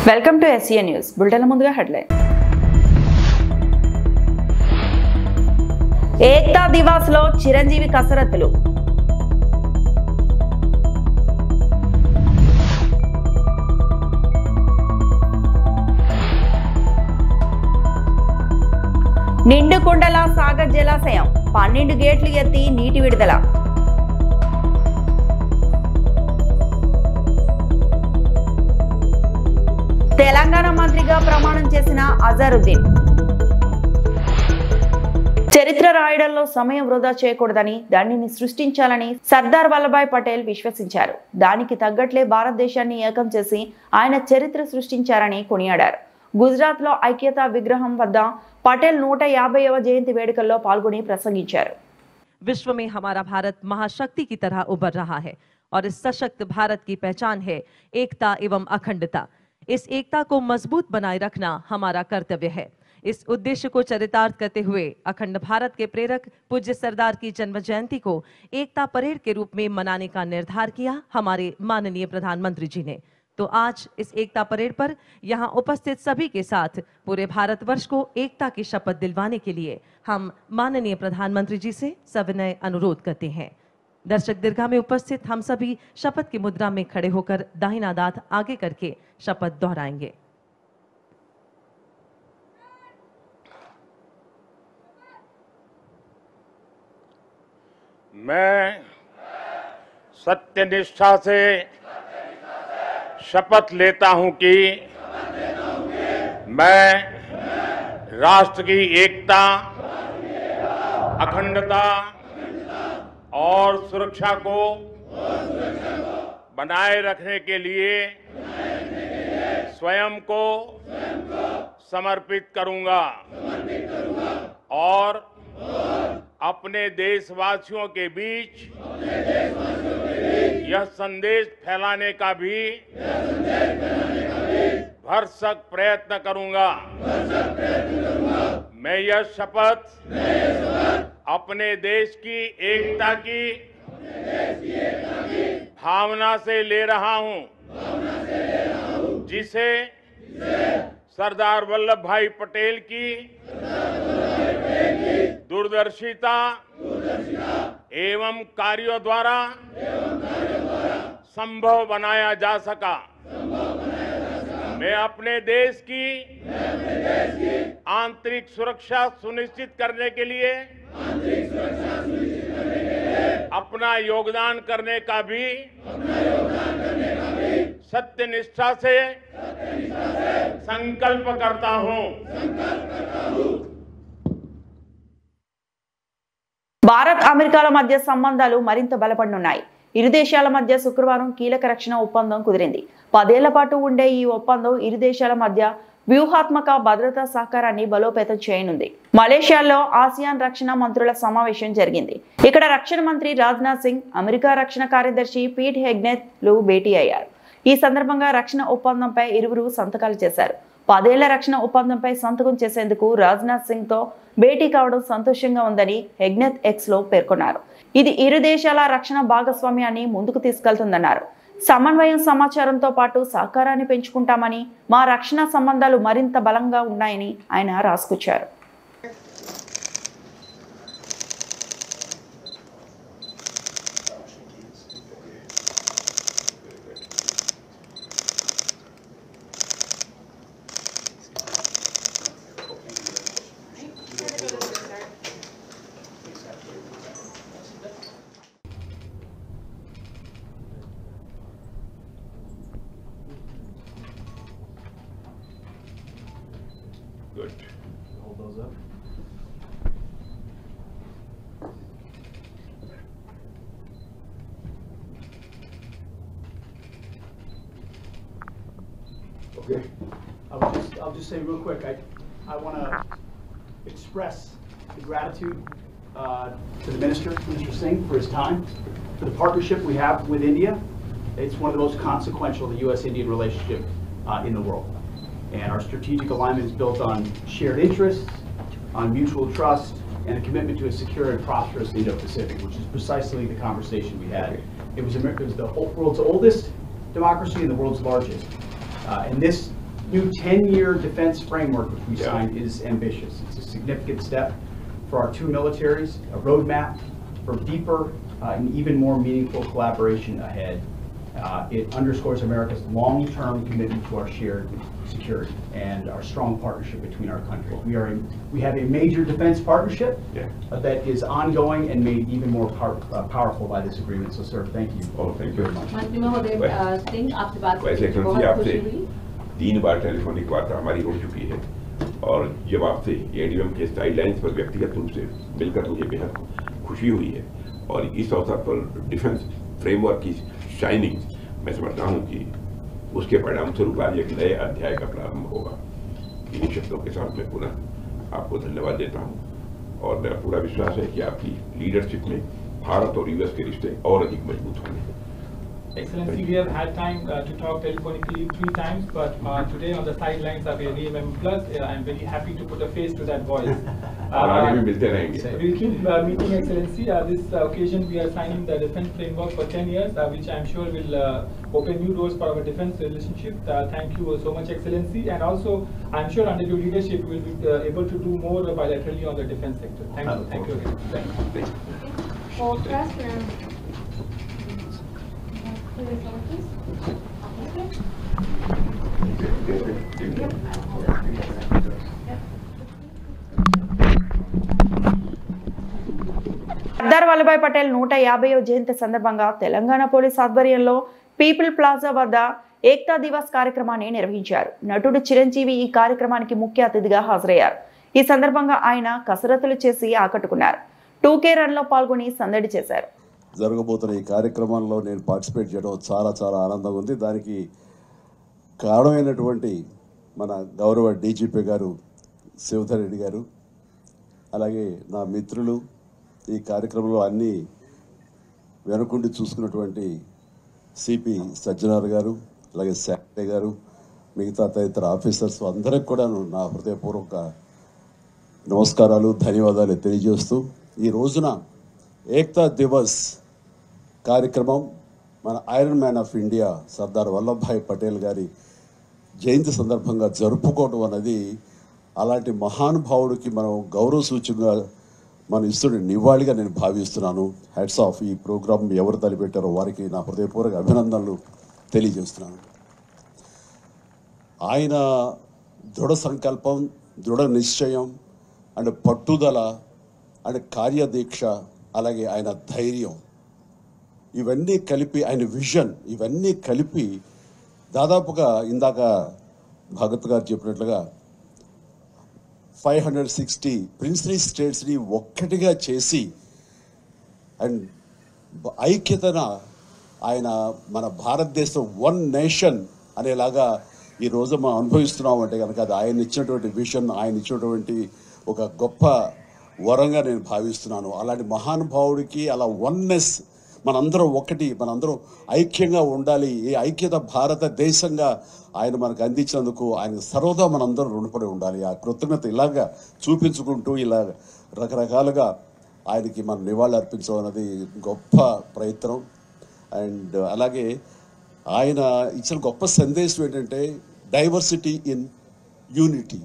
Welcome to SCA news bulletin ముందుగా headline Ekta Diwas లో చిరంజీవి కసరత్తులు నిండు కుండల సాగర్ జలాశయం 12 గేట్లు ఎత్తి నీటి విడుదల తెలంగాణ మంత్రిగా ప్రమాణం చేసిన అజరుద్దీన్ చరిత్ర రాయడంలో సమయం వృధా చేయకూడదని దానిని సృష్టించాలని సర్దార్ వల్లభాయ్ పటేల్ విశ్వసించారు. దానికి తగ్గట్లే భారతదేశాన్ని ఏకం చేసి ఆయన చరిత్ర సృష్టించారని కొనియాడారు. గుజరాత్ లో ఐక్యతా విగ్రహం వద్ద పటేల్ 150వ జయంతి వేడుకల్లో పాల్గొని ప్రసంగించారు. विश्व में हमारा भारत महाशक्ति की तरह उभर रहा है और इस सशक्त भारत की पहचान है एकता एवं अखंडता. इस एकता को मजबूत बनाए रखना हमारा कर्तव्य है. इस उद्देश्य को चरितार्थ करते हुए अखंड भारत के प्रेरक पूज्य सरदार की जन्म जयंती को एकता परेड के रूप में मनाने का निर्धार किया हमारे माननीय प्रधानमंत्री जी ने. तो आज इस एकता परेड पर यहाँ उपस्थित सभी के साथ पूरे भारतवर्ष को एकता की शपथ दिलवाने के लिए हम माननीय प्रधानमंत्री जी से सविनय अनुरोध करते हैं. दर्शक दीर्घा में उपस्थित हम सभी शपथ की मुद्रा में खड़े होकर दाहिना दांत आगे करके शपथ दोहराएंगे. मैं सत्यनिष्ठा से शपथ लेता हूं कि मैं राष्ट्र की एकता, अखंडता और सुरक्षा को बनाए रखने के लिए स्वयं को समर्पित करूंगा और अपने देशवासियों के बीच यह संदेश फैलाने का भी भरसक प्रयत्न करूंगा. मैं यह शपथ अपने देश की एकता की भावना से ले रहा हूं, जिसे सरदार वल्लभ भाई पटेल की दूरदर्शिता एवं कार्यों द्वारा संभव बनाया जा सका. मैं अपने देश की आंतरिक सुरक्षा सुनिश्चित करने के लिए अपना योगदान करने का भी सत्यनिष्ठा से संकल्प करता हूं. భారత్ అమెరికాల మధ్య సంబంధాలు మరింత బలపడనున్నాయి. ఇరు దేశాల మధ్య శుక్రవారం కీలక రక్షణ ఒప్పందం కుదిరింది. 10 ఏళ్ల పాటు ఉండే ఈ ఒప్పందం ఇరు దేశాల మధ్య వ్యూహాత్మక భద్రతా సహకారాన్ని బలోపేతం చేయనుంది. మలేషియాలో ఆసియాన్ రక్షణ మంత్రుల సమావేశం జరిగింది. ఇక్కడ రక్షణ మంత్రి రాజ్నాథ్ సింగ్, అమెరికా రక్షణ కార్యదర్శి పీట్ హెగ్నెత్లు భేటీ అయ్యారు. ఈ సందర్భంగా రక్షణ ఒప్పందంపై ఇరువురు సంతకాలు చేశారు. 10 ఏళ్ల రక్షణ ఒప్పందంపై సంతకం చేసేందుకు రాజ్నాథ్ సింగ్ తో భేటీ కావడం సంతోషంగా ఉందని హెగ్నెత్ ఎక్స్ లో పేర్కొన్నారు. ఇది ఇరు దేశాల రక్షణ భాగస్వామ్యాన్ని ముందుకు తీసుకెళ్తుందన్నారు. సమన్వయం, సమాచారంతో పాటు సహకారాన్ని పెంచుకుంటామని, మా రక్షణ సంబంధాలు మరింత బలంగా ఉన్నాయని ఆయన రాసుకొచ్చారు. Good. Hold those up. Okay. I'll just say real quick, I want to express the gratitude to the Minister Singh, for his time, for the partnership we have with India. It's one of the most consequential, the U.S.-Indian relationship in the world. And our strategic alignment is built on shared interests, on mutual trust, and a commitment to a secure and prosperous Indo-Pacific, which is precisely the conversation we had. It was the world's oldest democracy and the world's largest. And this new 10-year defense framework which we signed is ambitious. It's a significant step for our two militaries, a roadmap for deeper and even more meaningful collaboration ahead. It underscores America's long-term commitment to our shared security and our strong partnership between our countries. We have a major defense partnership that is ongoing and made even more powerful by this agreement. So, sir, thank you. Oh, thank you very much. मंत्री महोदय सिंह आपसे बात वैसे करके बहुत आपसे खुशी हुई। 3 बार टेलीफोनिक वार्ता हमारी हो चुकी है और जब आपसे एडीएम के गाइडलाइंस पर व्यक्तिगत रूप से मिलकर मुझे बेहद खुशी हुई है और इस अवसर पर डिफेंस फ्रेमवर्क की शाइनिंग मैं समझता हूँ कि उसके परिणाम स्वरूप आज एक नए अध्याय का प्रारंभ होगा। इन्हीं शब्दों के साथ मैं पुनः आपको धन्यवाद देता हूँ और मेरा पूरा विश्वास है कि आपकी लीडरशिप में भारत और यूएस के रिश्ते और अधिक मजबूत होंगे। Excellency, we have had time to talk telephonically 3 times, but today on the sidelines of ADMM Plus, I am very happy to put a face to that voice. और आगे भी मिलते रहेंगे। We will keep meeting, Excellency. This occasion we are signing the defense framework for 10 years, which I am sure will open new doors for our defense relationship. Thank you so much, Excellency. And also, I am sure under your leadership we will be able to do more bilaterally on the defense sector. Thank you. Thank you again. Thank you. For President. Sardar Vallabhbhai Patel 150వ జయంతి సందర్భంగా Telangana police ఆధ్వర్యంలో people plaza వద్ద ఏక్తా దివస్ కార్యక్రమాన్ని నిర్వహించారు. నటుడు చిరంజీవి ఈ కార్యక్రమానికి ముఖ్య అతిథిగా హాజరయ్యారు. ఈ సందర్భంగా ఆయన కసరత్తులు చేసి ఆకట్టుకున్నారు. 2K రన్ లో పాల్గొని సందడి చేశారు. జరగబోతున్న ఈ కార్యక్రమంలో నేను పార్టిసిపేట్ చేయడం చాలా చాలా ఆనందంగా ఉంది. దానికి కారణమైనటువంటి మన గౌరవ డీజీపీ గారు శివధర్ రెడ్డి గారు, అలాగే నా మిత్రులు, ఈ కార్యక్రమంలో అన్ని వెనుకుండి చూసుకున్నటువంటి సిపి సజ్జనార్ గారు, అలాగే శాఖ గారు, మిగతా తదితర ఆఫీసర్స్ అందరికి కూడా నా హృదయపూర్వక నమస్కారాలు, ధన్యవాదాలు తెలియజేస్తూ ఈ రోజున ఏక్తా దివస్ కార్యక్రమం మన iron man of India Sardar Vallabhbhai Patel గారి జయంతి సందర్భంగా జరుపుకోవడం అనేది అలాంటి మహానుభావుడికి మనం గౌరవ సూచనగా మనం ఇస్తున్న నివాళిగా నేను భావిస్తున్నాను. Hats off. ఈ ప్రోగ్రాం ఎవరు తలపెట్టారో వారికి నా హృదయపూర్వక అభినందనలు తెలియజేస్తున్నాను. ఆయన దృఢ సంకల్పం, దృఢ నిశ్చయం అండ్ పట్టుదల అండ్ కార్యదీక్ష, అలాగే ఆయన ధైర్యం, ఇవన్నీ కలిపి ఆయన విజన్, ఇవన్నీ కలిపి దాదాపుగా ఇందాక భగత్ గారు చెప్పినట్లుగా 560 ప్రిన్స్లీ స్టేట్స్ని ఒక్కటిగా చేసి అండ్ ఐక్యతన ఆయన మన భారతదేశం వన్ నేషన్ అనేలాగా ఈరోజు మనం అనుభవిస్తున్నాం అంటే కనుక అది ఆయన ఇచ్చినటువంటి విజన్, ఆయన ఇచ్చినటువంటి ఒక గొప్ప వరంగా నేను భావిస్తున్నాను. అలాంటి మహానుభావుడికి అలా వన్నెస్, మనందరం ఒకటి, మనందరం ఐక్యంగా ఉండాలి, ఈ ఐక్యత భారతదేశంగా ఆయన మనకు అందించినందుకు ఆయన సర్వదా మనందరం రుణపడి ఉండాలి. ఆ కృతజ్ఞత ఇలాగా చూపించుకుంటూ ఇలా రకరకాలుగా ఆయనకి మనం నివాళులు అర్పించడం అనేది గొప్ప ప్రయత్నం. అండ్ అలాగే ఆయన ఇచ్చిన గొప్ప సందేశం ఏంటంటే diversity in unity,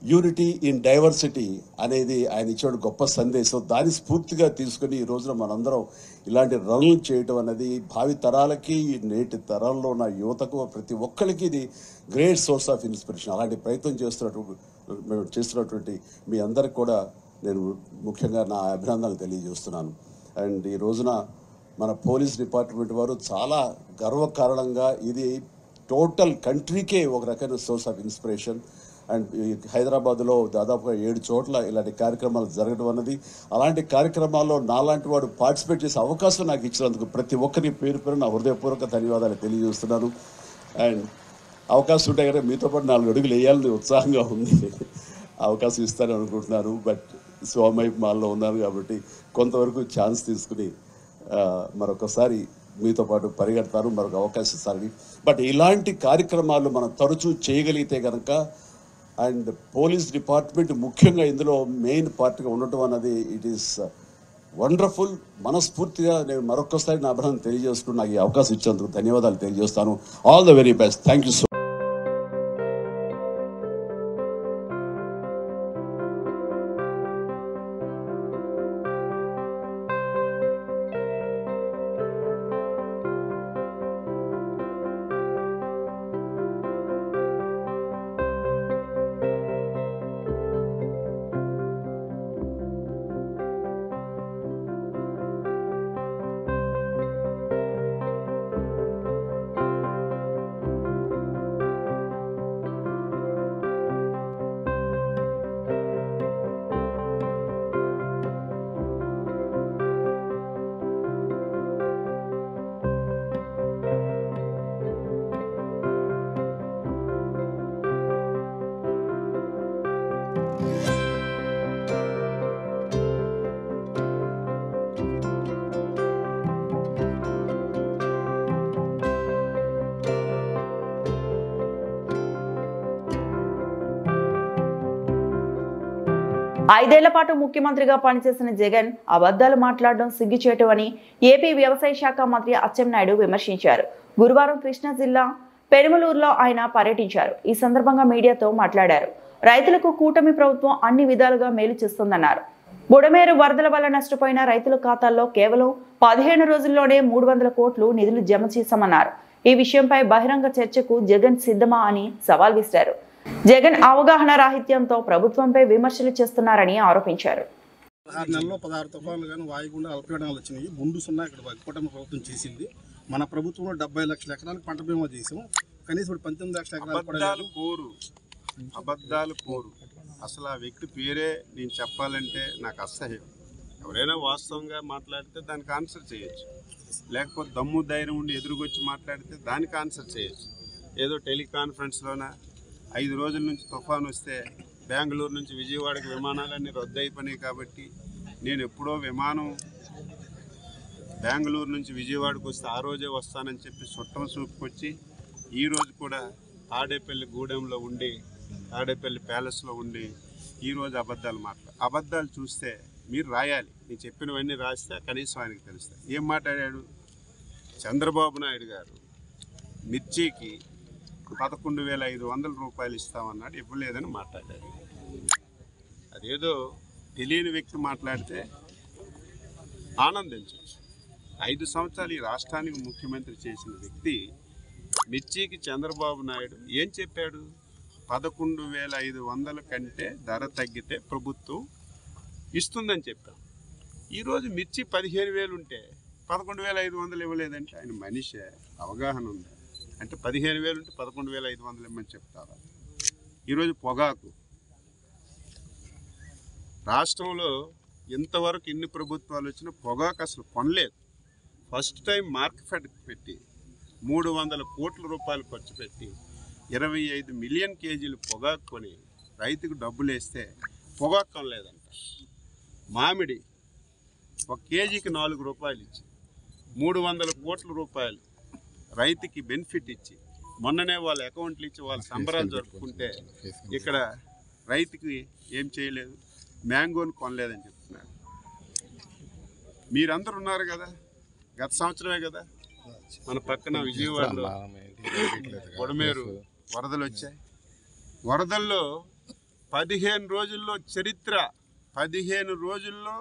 unity in diversity అనేది ఆయన ఇచ్చిన గొప్ప సందేశం. దాన్ని స్ఫూర్తిగా తీసుకుని ఈ రోజున మనందరం ఇలాంటి రన్లు చేయటం అనేది భావి తరాలకి, నేటి తరాల్లో ఉన్న యువతకు, ప్రతి ఒక్కరికి ఇది గ్రేట్ సోర్స్ ఆఫ్ ఇన్స్పిరేషన్. అలాంటి ప్రయత్నం చేస్తున్నటువంటి మీ అందరికి కూడా నేను ముఖ్యంగా నా అభినందనలు తెలియజేస్తున్నాను. అండ్ ఈ రోజున మన పోలీస్ డిపార్ట్మెంట్ వారు చాలా గర్వకారణంగా ఇది టోటల్ కంట్రీకే ఒక రకమైన సోర్స్ ఆఫ్ ఇన్స్పిరేషన్. అండ్ హైదరాబాద్లో దాదాపుగా 7 చోట్ల ఇలాంటి కార్యక్రమాలు జరగడం అన్నది, అలాంటి కార్యక్రమాల్లో నాలాంటి వాడు పార్టిసిపేట్ చేసే అవకాశం నాకు ఇచ్చినందుకు ప్రతి ఒక్కరి పేరు పేరు నా హృదయపూర్వక ధన్యవాదాలు తెలియజేస్తున్నాను. అండ్ అవకాశం ఉంటే కనుక మీతో పాటు 4 అడుగులు వేయాలని ఉత్సాహంగా ఉంది. అవకాశం ఇస్తానని అనుకుంటున్నాను. బట్ స్వామి మాల్లో ఉన్నాను కాబట్టి కొంతవరకు ఛాన్స్ తీసుకుని మరొకసారి మీతో పాటు పరిగెడతాను, మరొక అవకాశం ఇస్తారని. బట్ ఇలాంటి కార్యక్రమాలు మనం తరచూ చేయగలిగితే కనుక, అండ్ పోలీస్ డిపార్ట్మెంట్ ముఖ్యంగా ఇందులో మెయిన్ పార్ట్గా ఉండటం అన్నది ఇట్ ఈస్ వండర్ఫుల్. మనస్ఫూర్తిగా నేను మరొకసారి నా అభినందన తెలియజేసుకుని నాకు ఈ అవకాశం ఇచ్చేందుకు ధన్యవాదాలు తెలియజేస్తాను. All the very best. Thank you so. 5 ఏళ్ల పాటు ముఖ్యమంత్రిగా పనిచేసిన జగన్ అబద్ధాలు మాట్లాడడం సిగ్గుచేటు అని ఏపీ వ్యవసాయ శాఖ మంత్రి అచ్చెన్నాయుడు విమర్శించారు. గురువారం కృష్ణా జిల్లా పెనుమలూరులో ఆయన పర్యటించారు. ఈ సందర్భంగా మీడియాతో మాట్లాడారు. రైతులకు కూటమి ప్రభుత్వం అన్ని విధాలుగా మేలు చేస్తుందన్నారు. బుడమేరు వరదల వల్ల నష్టపోయిన రైతుల ఖాతాల్లో కేవలం 15 రోజుల్లోనే 300 కోట్లు నిధులు జమ చేశామన్నారు. ఈ విషయంపై బహిరంగ చర్చకు జగన్ సిద్ధమా అని సవాల్ విసిరారు. జగన్ అవగాహన రాహిత్యంతో ప్రభుత్వంపై విమర్శలు చేస్తున్నారని ఆరోపించారు. 6 నెలల్లో 16 తుఫాన్లు కానీ వాయుగుండా అల్పపీడనాలు వచ్చినాయి. ముందు సున్నా ఇక్కడ కూటమి ప్రభుత్వం చేసింది. మన ప్రభుత్వంలో 70 లక్షల ఎకరాలకు పంట బీమా చేసాం. కనీసం 19 లక్షల ఎకరాలు అబద్ధాలు కోరు. అసలు ఆ వ్యక్తి పేరే నేను చెప్పాలంటే నాకు అసహ్యం. ఎవరైనా వాస్తవంగా మాట్లాడితే దానికి ఆన్సర్ చేయొచ్చు, లేకపోతే దమ్ము ధైర్యం ఉండి ఎదురుకొచ్చి మాట్లాడితే దానికి ఆన్సర్ చేయొచ్చు. ఏదో టెలికాన్ఫరెన్స్లోన 5 రోజుల నుంచి తుఫాన్ వస్తే బెంగళూరు నుంచి విజయవాడకి విమానాలన్నీ రద్దు అయిపోయినాయి కాబట్టి నేను ఎప్పుడో విమానం బెంగళూరు నుంచి విజయవాడకు వస్తే ఆ రోజే వస్తానని చెప్పి చుట్టం చూపుకొచ్చి ఈరోజు కూడా తాడేపల్లి గూడెంలో ఉండి తాడేపల్లి ప్యాలెస్లో ఉండి ఈరోజు అబద్ధాలు చూస్తే మీరు రాయాలి. నేను చెప్పినవన్నీ రాస్తే కనీసం ఆయనకు తెలుస్తాయి. ఏం మాట్లాడాడు? చంద్రబాబు నాయుడు గారు మిర్చికి 11,500 రూపాయలు ఇస్తామన్నాడు, ఇవ్వలేదని మాట్లాడారు. అదేదో తెలియని వ్యక్తి మాట్లాడితే ఆనందించవచ్చు. 5 సంవత్సరాలు ఈ రాష్ట్రానికి ముఖ్యమంత్రి చేసిన వ్యక్తి మిర్చికి చంద్రబాబు నాయుడు ఏం చెప్పాడు? 11,500 కంటే ధర తగ్గితే ప్రభుత్వం ఇస్తుందని చెప్పాం. ఈరోజు మిర్చి 15,000 ఉంటే 11,500 ఇవ్వలేదంటే ఆయన మనిషి అవగాహన ఉంది. అంటే 15,000 ఉంటే 11,500 ఇవ్వమని చెప్తారా? ఈరోజు పొగాకు రాష్ట్రంలో ఇంతవరకు ఇన్ని ప్రభుత్వాలు వచ్చినా పొగాకు అసలు కొనలేదు. ఫస్ట్ టైం మార్కెట్ పెట్టి 300 కోట్ల రూపాయలు ఖర్చు పెట్టి 25 మిలియన్ కేజీలు పొగాకు కొని రైతుకు డబ్బులు వేస్తే పొగాకు కొనలేదంట. మామిడి 1 కేజీకి 4 రూపాయలు ఇచ్చి 300 కోట్ల రూపాయలు రైతుకి బెనిఫిట్ ఇచ్చి మొన్ననే వాళ్ళ అకౌంట్లు ఇచ్చి వాళ్ళ సంబరాలు జరుపుకుంటే ఇక్కడ రైతుకి ఏం చేయలేదు, మ్యాంగోని కొనలేదని చెప్తున్నారు. మీరందరూ ఉన్నారు కదా, గత సంవత్సరమే కదా మన పక్కన విజయవాడలో బుడమేరు వరదలు వచ్చాయి. వరదల్లో 15 రోజుల్లో చరిత్ర 15 రోజుల్లో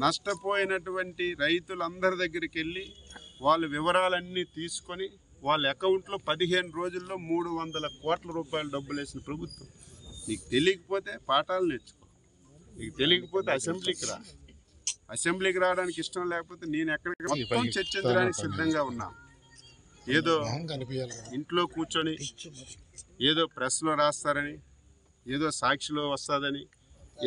నష్టపోయినటువంటి రైతులందరి దగ్గరికి వెళ్ళి వాళ్ళ వివరాలన్నీ తీసుకొని వాళ్ళ అకౌంట్లో 15 రోజుల్లో 300 కోట్ల రూపాయలు డబ్బులు వేసిన ప్రభుత్వం. నీకు తెలియకపోతే పాఠాలు నేర్చుకో, నీకు తెలియకపోతే అసెంబ్లీకి రావడానికి ఇష్టం లేకపోతే నేను ఎక్కడికి మొత్తం చర్చించడానికి సిద్ధంగా ఉన్నా. ఏదో ఇంట్లో కూర్చొని ఏదో ప్రెస్లో రాస్తారని ఏదో సాక్షిలో వస్తుందని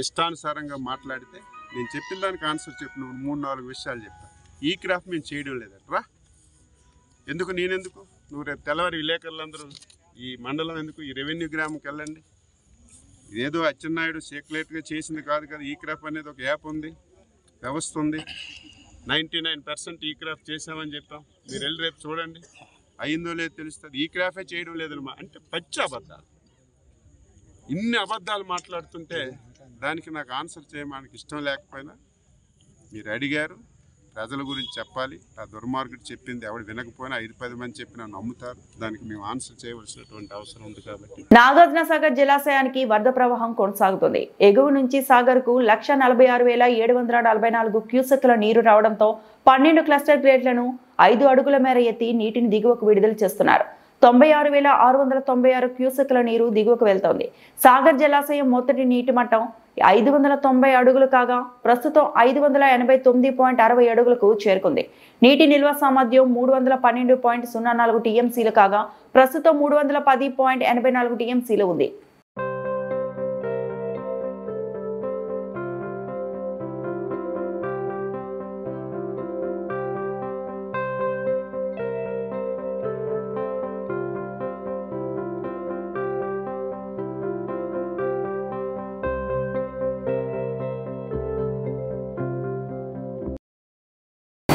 ఇష్టానుసారంగా మాట్లాడితే నేను చెప్పిన దానికి ఆన్సర్ చెప్పిన 3-4 విషయాలు చెప్తాను. ఈ క్రాఫ్ట్ మేము చేయడం లేదట్రా. ఎందుకు నేనెందుకు? నువ్వు రేపు తెల్లవారి విలేకరులందరూ ఈ మండలం ఎందుకు, ఈ రెవెన్యూ గ్రామంకి వెళ్ళండి. ఇదేదో అచ్చెన్నాయుడు సీక్రెట్గా చేసింది కాదు కదా. ఈ క్రాఫ్ట్ అనేది ఒక యాప్ ఉంది, వ్యవస్థ ఉంది. 99% ఈ క్రాఫ్ట్ చేసామని చెప్పాం. మీరు వెళ్ళి రేపు చూడండి, అయిందో లేదో తెలుస్తుంది. ఈ క్రాఫ్టే చేయడం లేదన్నమా అంటే పచ్చి అబద్ధాలు. ఇన్ని అబద్ధాలు మాట్లాడుతుంటే దానికి నాకు ఆన్సర్ చేయడానికి ఇష్టం లేకపోయినా మీరు అడిగారు, ప్రజల గురించి చెప్పాలి. ఆ దుర్మార్గుడు చెప్పింది ఎవడు వినకపోయినా 5-10 మంది చెప్పినా నమ్ముతారు. దానికి మేము ఆన్సర్ చేయవలసినటువంటి అవసరం ఉంది. కాబట్టి నాగార్జున సాగర్ జలాశయానికి వరద ప్రవాహం కొనసాగుతుంది. ఎగువ నుంచి సాగర్ కు 1,46,744 క్యూసెక్ల నీరు రావడంతో 12 క్లస్టర్ గ్రేట్లను 5 అడుగుల మేర ఎత్తి నీటిని దిగువకు విడుదల చేస్తున్నారు. 96,696 క్యూసెక్ల నీరు దిగువకు వెళ్తోంది. సాగర్ జలాశయం మొదటి నీటి మట్టం 590 అడుగులు కాగా ప్రస్తుతం 589.60 అడుగులకు చేరుకుంది. నీటి నిల్వ సామర్థ్యం 312.04 టీఎంసీలు కాగా ప్రస్తుతం 310.84 టీఎంసీలు ఉంది.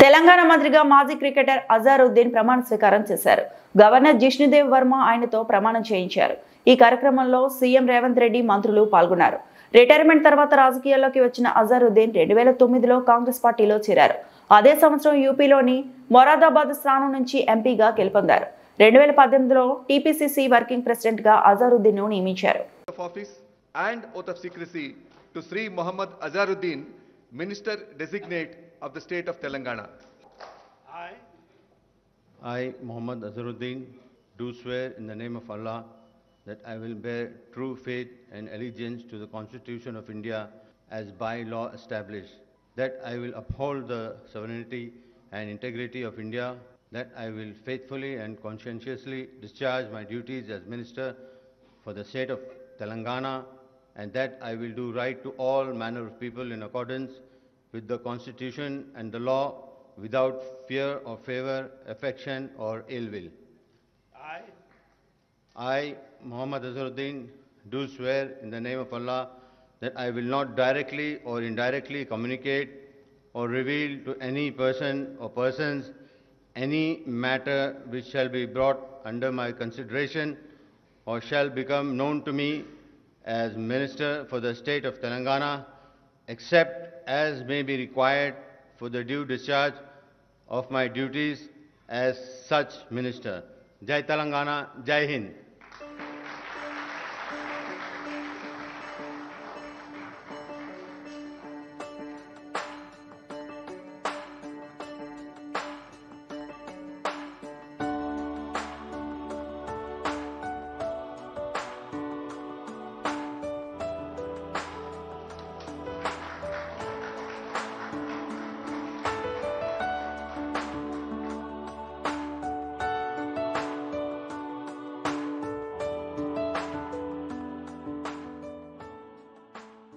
తెలంగాణ మంత్రిగా మాజీ క్రికెటర్ అజారుద్దీన్ ప్రమాణ స్వీకారం చేశారు. గవర్నర్ జిష్ణుదేవ్ వర్మ ఆయనతో ప్రమాణం చేయించారు. ఈ కార్యక్రమంలో సీఎం రేవంత్ రెడ్డి, మంత్రులు పాల్గొన్నారు. రిటైర్మెంట్ తర్వాత రాజకీయాల్లోకి వచ్చిన అజారుద్దీన్ 2009లో కాంగ్రెస్ పార్టీలో చేరారు. అదే సంవత్సరం యూపీలోని మొరాదాబాద్ స్థానం నుంచి ఎంపీగా గెలుపొందారు. 2018లో టీపీసీసీ వర్కింగ్ ప్రెసిడెంట్ గా అజారుద్దీన్ ను నియమించారు. Minister designate of the state of Telangana. I, Muhammad Azharuddin, do swear in the name of Allah that I will bear true faith and allegiance to the Constitution of India as by law established, that I will uphold the sovereignty and integrity of India, that I will faithfully and conscientiously discharge my duties as Minister for the state of Telangana, and that I will do right to all manner of people in accordance with the Constitution and the law without fear or favor, affection or ill will. I, Muhammad Azharuddin, do swear in the name of Allah that I will not directly or indirectly communicate or reveal to any person or persons any matter which shall be brought under my consideration or shall become known to me as Minister for the state of Telangana, except as may be required for the due discharge of my duties as such Minister. Jai Telangana, Jai Hind.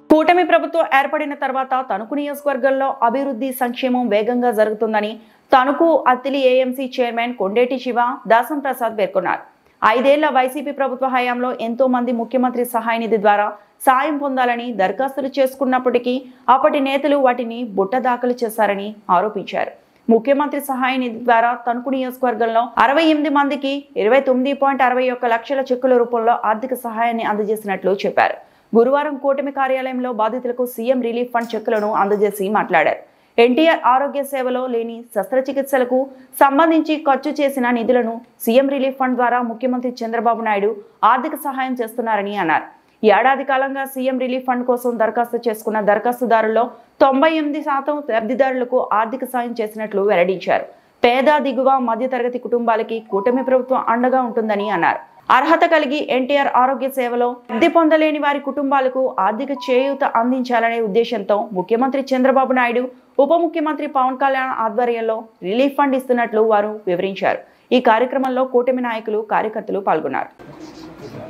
కూటమి ప్రభుత్వం ఏర్పడిన తర్వాత తణుకు నియోజకవర్గంలో అభివృద్ధి సంక్షేమం వేగంగా జరుగుతుందని Tanuku Attili AMC chairman Kondeti Shiva దాసం Prasad పేర్కొన్నారు. 5 ఏళ్ల వైసీపీ ప్రభుత్వ హయాంలో ఎంతో మంది ముఖ్యమంత్రి సహాయ నిధి ద్వారా సాయం పొందాలని దరఖాస్తులు చేసుకున్నప్పటికీ అప్పటి నేతలు వాటిని బుట్ట దాఖలు చేశారని ఆరోపించారు. ముఖ్యమంత్రి సహాయ నిధి ద్వారా తణుకు నియోజకవర్గంలో 68 మందికి 29.61 లక్షల చెక్కుల రూపంలో ఆర్థిక సహాయాన్ని అందజేసినట్లు చెప్పారు. గురువారం కూటమి కార్యాలయంలో బాధితులకు సీఎం రిలీఫ్ ఫండ్ చెక్కులను అందజేసి మాట్లాడారు. ఎన్టీఆర్ ఆరోగ్య సేవలో లేని శస్త్రచికిత్సలకు సంబంధించి ఖర్చు చేసిన నిధులను సీఎం రిలీఫ్ ఫండ్ ద్వారా ముఖ్యమంత్రి చంద్రబాబు నాయుడు ఆర్థిక సహాయం చేస్తున్నారని అన్నారు. ఏడాది కాలంగా సీఎం రిలీఫ్ ఫండ్ కోసం దరఖాస్తు చేసుకున్న దరఖాస్తుదారుల్లో 98% లబ్ధిదారులకు ఆర్థిక సాయం చేసినట్లు వెల్లడించారు. పేద, దిగువ, మధ్యతరగతి కుటుంబాలకి కూటమి ప్రభుత్వం అండగా ఉంటుందని అన్నారు. అర్హత కలిగి ఎన్టీఆర్ ఆరోగ్య సేవలో లబ్ధి పొందలేని వారి కుటుంబాలకు ఆర్థిక చేయూత అందించాలనే ఉద్దేశంతో ముఖ్యమంత్రి చంద్రబాబు నాయుడు, ఉప ముఖ్యమంత్రి పవన్ కళ్యాణ్ ఆధ్వర్యంలో రిలీఫ్ ఫండ్ ఇస్తున్నట్లు వారు వివరించారు. ఈ కార్యక్రమంలో కూటమి నాయకులు, కార్యకర్తలు పాల్గొన్నారు.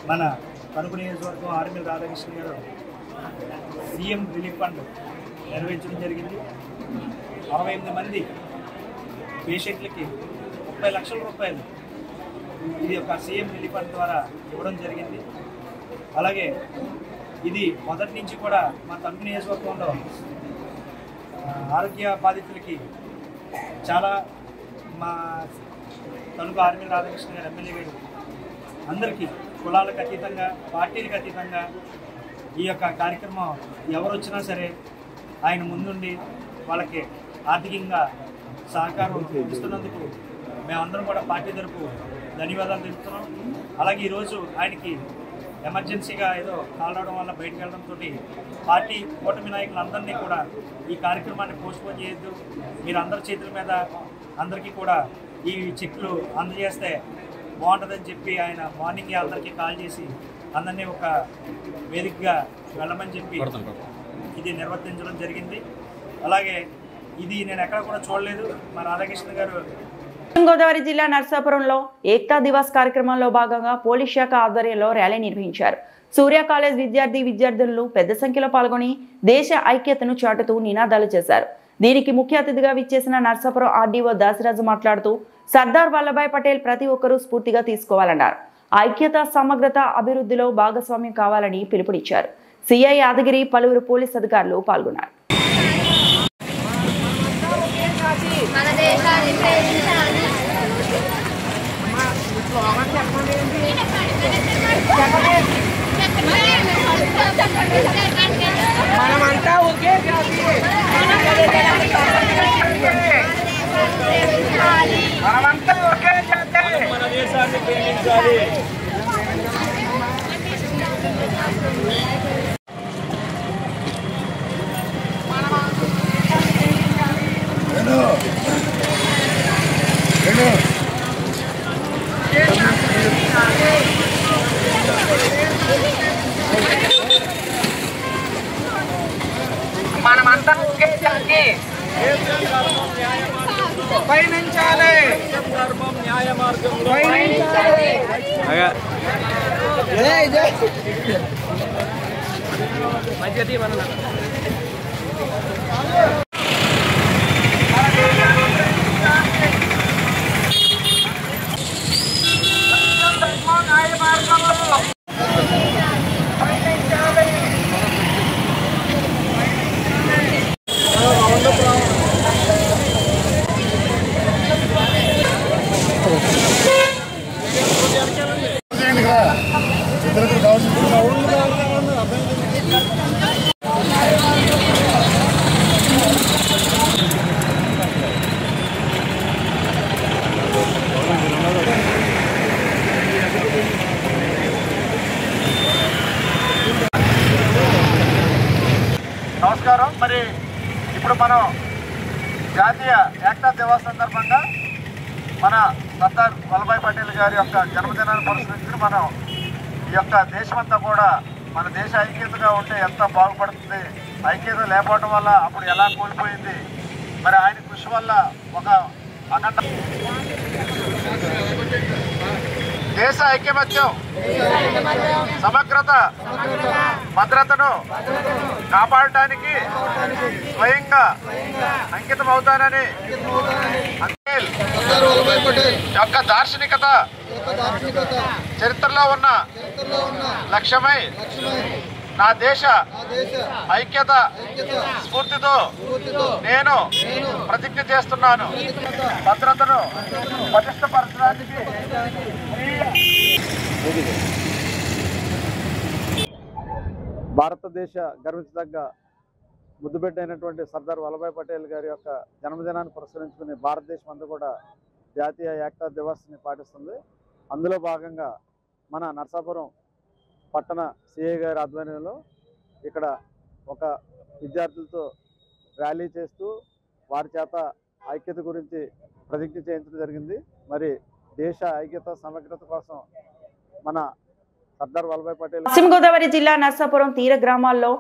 మన తణుకు నియోజకవర్గం ఆర్ఎంఎల్ రాధాకృష్ణ గారు సీఎం రిలీఫ్ ఫండ్ నిర్వహించడం జరిగింది. 68 మంది పేషెంట్లకి 30 లక్షల రూపాయలు ఇది ఒక సీఎం రిలీఫ్ ఫండ్ ద్వారా ఇవ్వడం జరిగింది. అలాగే ఇది మొదటి నుంచి కూడా మా తణుకు నియోజకవర్గంలో ఆరోగ్య బాధితులకి చాలా మా తణుకు ఆర్ఎంఎల్ రాధాకృష్ణ గారు ఎమ్మెల్యే గారు అందరికీ కులాలకు అతీతంగా, పార్టీలకు అతీతంగా ఈ యొక్క కార్యక్రమం ఎవరు వచ్చినా సరే ఆయన ముందుండి వాళ్ళకి ఆర్థికంగా సహకారం ఇస్తున్నందుకు మేమందరం కూడా పార్టీ తరపు ధన్యవాదాలు తెలుపుతున్నాం. అలాగే ఈరోజు ఆయనకి ఎమర్జెన్సీగా ఏదో కాల్ రావడం వల్ల బయటకు వెళ్ళడంతో పార్టీ కూటమి నాయకులందరినీ కూడా ఈ కార్యక్రమాన్ని పోస్ట్పోన్ చేయొద్దు, మీరు అందరి చేతుల మీద అందరికీ కూడా ఈ చెక్లు అందజేస్తే బాగుంటుందని చెప్పి ఆయన మార్నింగ్ అందరికీ కాల్ చేసి అందరినీ ఒక వేదికగా వెళ్ళమని చెప్పి ఇది నిర్వర్తించడం జరిగింది. అలాగే ఇది నేను ఎక్కడ కూడా చూడలేదు. మా రాధాకృష్ణ గారు పశ్చిమ గోదావరి జిల్లా నర్సాపురంలో ఏక్తా దివాస్ కార్యక్రమంలో భాగంగా పోలీస్ శాఖ ఆధ్వర్యంలో ర్యాలీ నిర్వహించారు. సూర్య కాలేజ్ విద్యార్థులు పెద్ద సంఖ్యలో పాల్గొని దేశ ఐక్యతను చాటుతూ నినాదాలు చేశారు. దీనికి ముఖ్య అతిథిగా విచ్చేసిన నర్సాపురం ఆర్డీఓ దాసిరాజు మాట్లాడుతూ సర్దార్ వల్లభాయ్ పటేల్ ప్రతి ఒక్కరూ స్ఫూర్తిగా తీసుకోవాలన్నారు. ఐక్యత, సమగ్రత, అభివృద్ధిలో భాగస్వామ్యం కావాలని పిలుపునిచ్చారు. సిఐ యాదగిరి, పలువురు పోలీస్ అధికారులు పాల్గొన్నారు. మనమంతా ఒకే జాతి, మనమంతా ఒకే జాతి, మన దేశాన్ని ప్రేమించాలి. మనమంతా ఒకే జాతి, పయనించాలి, న్యాయ మార్గంలో పయనించాలి. నమస్కారం. మరి ఇప్పుడు మనం జాతీయ ఏకతా దివాస్ సందర్భంగా మన సర్దార్ వల్లభాయ్ పటేల్ గారి యొక్క జన్మదినాన్ని పురస్కరించుకుని మనం ఈ యొక్క దేశమంతా కూడా మన దేశ ఐక్యతగా ఉంటే ఎంత బాగుపడుతుంది, ఐక్యత లేకపోవడం వల్ల అప్పుడు ఎలా కోల్పోయింది, మరి ఆయన కృషి వల్ల ఒక అఖండ దేశ ఐక్యమత్యం, సమగ్రత, భద్రతను కాపాడటానికి స్వయంగా అంకితం అవుతానని యొక్క దార్శనికత చరిత్రలో ఉన్న లక్ష్యమై నా దేశ ఐక్యత స్ఫూర్తితో నేను ప్రతిజ్ఞ చేస్తున్నాను. భద్రతను పటిష్టపరచడానికి భారతదేశ గర్వించదగ్గ ముద్దుబిడ్డ అయినటువంటి సర్దార్ వల్లభాయ్ పటేల్ గారి యొక్క జన్మదినాన్ని పురస్కరించుకుని భారతదేశం అంతా కూడా జాతీయ ఏకతా దివాస్ని పాటిస్తుంది. అందులో భాగంగా మన నర్సాపురం పట్టణ సిఐ గారి ఆధ్వర్యంలో ఇక్కడ ఒక విద్యార్థులతో ర్యాలీ చేస్తూ వారి చేత ఐక్యత గురించి ప్రతిజ్ఞ చేయించడం జరిగింది. మరి దేశ ఐక్యత సమగ్రత కోసం మన సర్దార్ వల్లభాయ్ పటేల్. పశ్చిమ గోదావరి జిల్లా నర్సాపురం తీర గ్రామాల్లో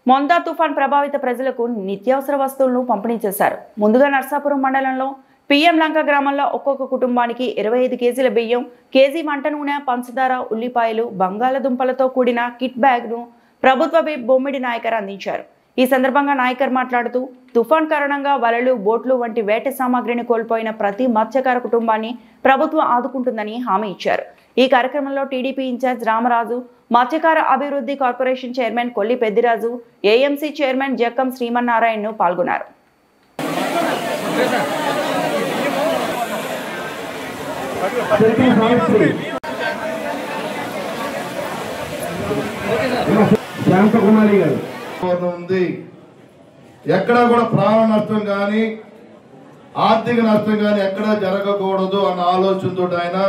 మొందా తుఫాన్ ప్రభావిత ప్రజలకు నిత్యావసర వస్తువులను పంపిణీ చేశారు. ముందుగా నర్సాపురం మండలంలో పిఎం లంక గ్రామంలో ఒక్కొక్క కుటుంబానికి 25 కేజీల బియ్యం, కేజీ వంట నూనె, పంచదార, ఉల్లిపాయలు, బంగాళదుంపలతో కూడిన కిట్ బ్యాగ్ను ప్రభుత్వ విప్ బొమ్మిడి నాయకర్ అందించారు. ఈ సందర్భంగా నాయకర్ మాట్లాడుతూ తుఫాన్ కారణంగా వలలు, బోట్లు వంటి వేట సామాగ్రిని కోల్పోయిన ప్రతి మత్స్యకార కుటుంబాన్ని ప్రభుత్వం ఆదుకుంటుందని హామీ ఇచ్చారు. ఈ కార్యక్రమంలో టీడీపీ ఇన్ఛార్జ్ రామరాజు, మత్స్యకార అభివృద్ధి corporation chairman Kolli Peddiraju, AMC chairman Jakkam శ్రీమన్నారాయణను పాల్గొన్నారు. ఉంది. ఎక్కడా కూడా ప్రాణ నష్టం కానీ ఆర్థిక నష్టం కానీ ఎక్కడా జరగకూడదు అన్న ఆలోచనతో ఆయన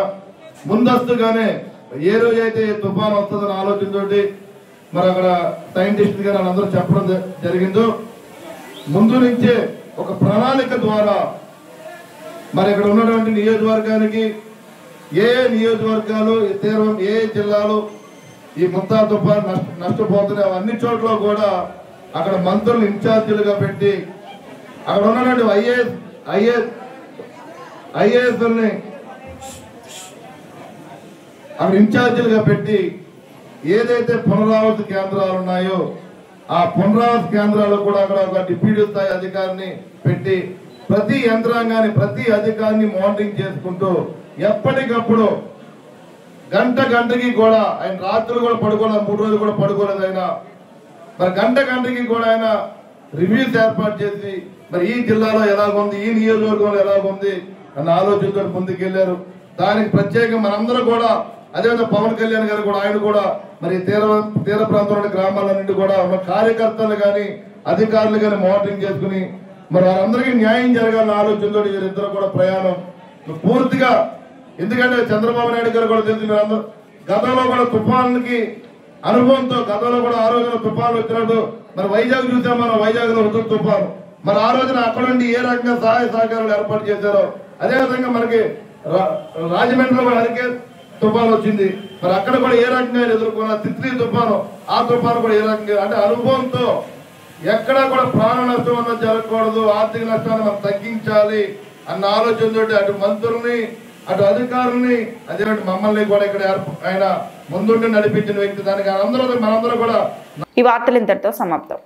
ముందస్తుగానే ఏ రోజైతే తుఫాను వస్తుందన్న ఆలోచనతో మరి అక్కడ సైంటిస్ట్ గారు అందరూ చెప్పడం జరిగిందో ముందు నుంచే ఒక ప్రణాళిక ద్వారా మరి ఇక్కడ ఉన్నటువంటి నియోజకవర్గానికి ఏ నియోజకవర్గాలు తీవ్రం ఏ జిల్లాలో ఈ ముత్తా తుఫాను నష్టపోతున్నాయి అన్ని చోట్ల కూడా అక్కడ మంత్రులు ఇన్ఛార్జీలుగా పెట్టి అక్కడ ఉన్నటువంటి ఐఏఎస్ని అక్కడ ఇన్ఛార్జీలుగా పెట్టి ఏదైతే పునరావృతి కేంద్రాలు ఉన్నాయో ఆ పునరావృతి కేంద్రాలు కూడా అక్కడ ఒక డిప్యూటీ స్థాయి అధికారిని పెట్టి ప్రతి యంత్రాంగాన్ని ప్రతి అధికారిని మానిటరింగ్ చేసుకుంటూ ఎప్పటికప్పుడు గంటకి కూడా ఆయన రాత్రులు కూడా పడుకోలేదు 3 రోజులు కూడా పడుకోలేదు ఆయన మరి గంటకి కూడా ఆయన రివ్యూస్ ఏర్పాటు చేసి మరి ఈ జిల్లాలో ఎలాగుంది ఈ నియోజకవర్గంలో ఎలాగుంది అన్న ఆలోచనతో ముందుకెళ్లారు దానికి ప్రత్యేకంగా మనందరూ కూడా అదేవిధంగా పవన్ కళ్యాణ్ గారు కూడా ఆయన కూడా మరి తీర ప్రాంతంలోని గ్రామాలన్నింటి కూడా ఉన్న కార్యకర్తలు కానీ అధికారులు కానీ మానిటరింగ్ చేసుకుని మరి వారందరికీ న్యాయం జరగాలన్న ఆలోచనతో వీరిద్దరు కూడా ప్రయాణం పూర్తిగా ఎందుకంటే చంద్రబాబు నాయుడు గారు కూడా తెలిసి మీరందరూ గతంలో కూడా తుఫాన్కి అనుభవంతో గతంలో కూడా ఆ రోజున తుఫాను వచ్చినప్పుడు మరి వైజాగ్ చూసాం మనం వైజాగ్ లో హుదూద్ తుఫాను మరి ఆ రోజున అక్కడ నుండి ఏ రకంగా సహాయ సహకారాలు ఏర్పాటు చేశారో అదేవిధంగా మనకి రాజమండ్రిలో కూడా హరికేన్ తుఫాను వచ్చింది మరి అక్కడ కూడా ఏ రకంగా ఎదుర్కొన్న తిత్లీ తుఫాను ఆ తుఫాను కూడా ఏ రకంగా అంటే అనుభవంతో ఎక్కడా కూడా ప్రాణ నష్టం అన్నది జరగకూడదు ఆర్థిక నష్టాన్ని మనం తగ్గించాలి అన్న ఆలోచనతో అటు మంత్రుల్ని అటు అధికారుల్ని అదే మమ్మల్ని కూడా ఇక్కడ ఆయన ముందుండి నడిపించిన వ్యక్తి దానికి మనందరూ కూడా ఈ వార్తలు ఇంతటితో సమాప్తం.